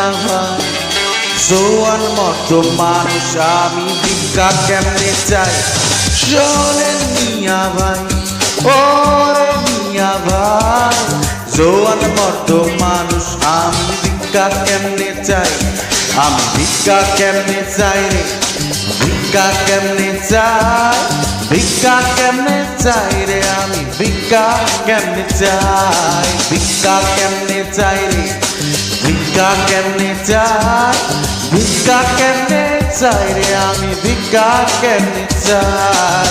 মিয়া ভাই জোয়ান মতো মানুষ আমি ভিক্ষা কেমনে চাই শোনেন মিয়া ভাই ওরে মিয়া ভাই জোয়ান মতো মানুষ আমি ভিক্ষা কেমনে চাই আমি ভিক্ষা কেমনে চাই রে ভিক্ষা কেমনে চাই ভিক্ষা কেমনে চাই রে আমি ভিক্ষা কেমনে চাই ভিক্ষা কেমনে চাই রে ভিক্ষা কেমনে চাই ভিক্ষা কেমনে চাই রে আমি ভিক্ষা কেমনে চাই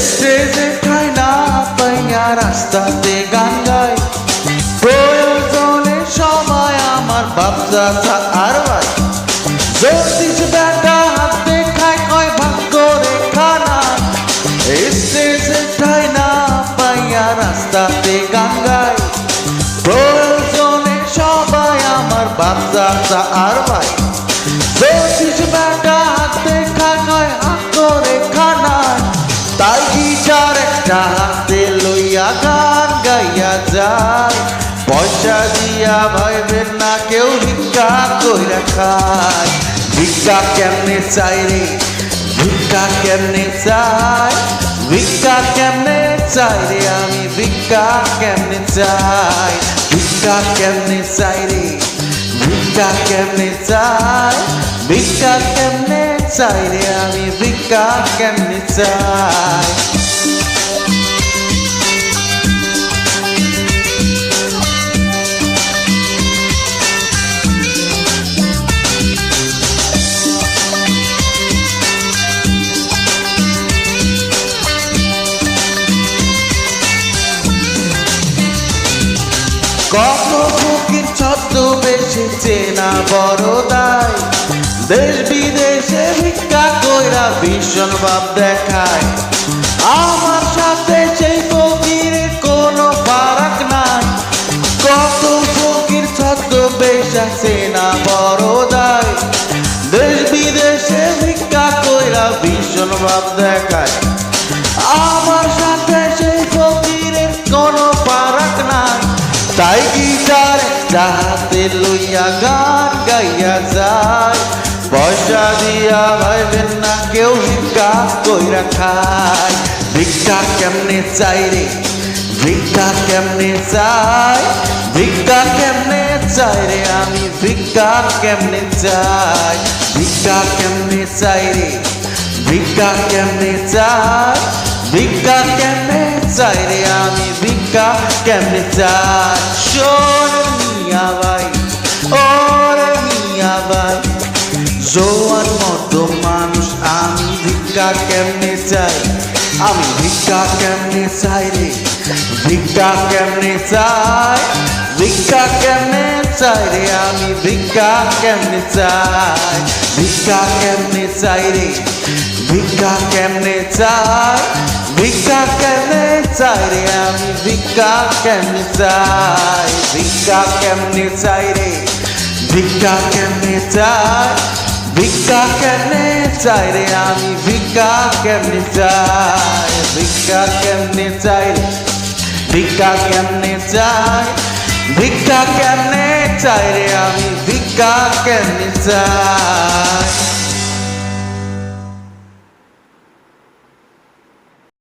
স্টেজে ঠাই না পাইয়া রাস্তাতে গান গাই প্রয়োজনে সময় আমার বাপ চাচা আর ভাই জ্যোতিষ বেটা হাতে খায় কয় ভাগ করে খানা স্টেজে ঠাই না পাইয়া রাস্তাতে গান গাই প্রয়োজনে সবাই আমার বাপ চাচা আর ভাই জ্যোতিষ বেটা হাতে খায় কয় ভাগ করে খানা তাই গিটার একটা হাতে লইয়া গান গাইয়া যায় পয়সা দিয়া ভাইবেন না কেউ ভিক্ষা কইরা খায় ভিক্ষা কেমনে চাই রে ভিক্ষা কেমনে চাই ভিক্ষা কেমনে চাই রে আমি ভিক্ষা কেমনে চাই ভিক্ষা কেমনে চাই রে ভিক্ষা কেমনে চাই ভিক্ষা কেমনে চাই রে আমি ভিক্ষা কেমনে চাই কত ফকির ছদ্মবেশে চেনা বড় দায় দেশ বিদেশে ভিক্ষা কইরা ভীষণ ভাব দেখায় আমার সাথে সেই ফকিরের কোনো ফারাক নাই কত ফকির ছদ্মবেশে চেনা বড় দায় দেশ বিদেশে ভিক্ষা কইরা ভীষণ ভাব দেখায় আমার সাথে সেই ফকিরের কোনো ফারাক নাই তাই গিটার একটা হাতে লইয়া গান গাইয়া যায় পয়সা দিয়া ভাইবেন না কেউ ভিক্ষা কইরা খায় ভিক্ষা কেমনে চাই রে ভিক্ষা কেমনে চাই ভিক্ষা কেমনে চাই রে আমি ভিক্ষা কেমনে চাই ভিক্ষা কেমনে চাই রে ভিক্ষা কেমনে চাই ভিক্ষা কেমনে চাই রে আমি ভিক্ষা কেমনে চাই শোন মিয়া ভাই ওরে মিয়া ভাই জোয়ান মতো মানুষ আমি ভিক্ষা কেমনে চাই আমি ভিক্ষা কেমনে চাই রে ভিক্ষা কেমনে চাই ভিক্ষা কেমনে চাই রে আমি ভিক্ষা কেমনে চাই ভিক্ষা কেমনে চাই রে ভিক্ষা কেমনে চাই ভিক্ষা কেমনে চাই রে আমি ভিক্ষা কেমনে চাই ভিক্ষা কেমনে চাই রে ভিক্ষা কেমনে চাই ভিক্ষা কেমনে চাই রে আমি ভিক্ষা কেমনে চাই ভিক্ষা কেমনে চাই রে ভিক্ষা কেমনে চাই ভিক্ষা কেমনে চাই রে আমি ভিক্ষা কেমনে চাই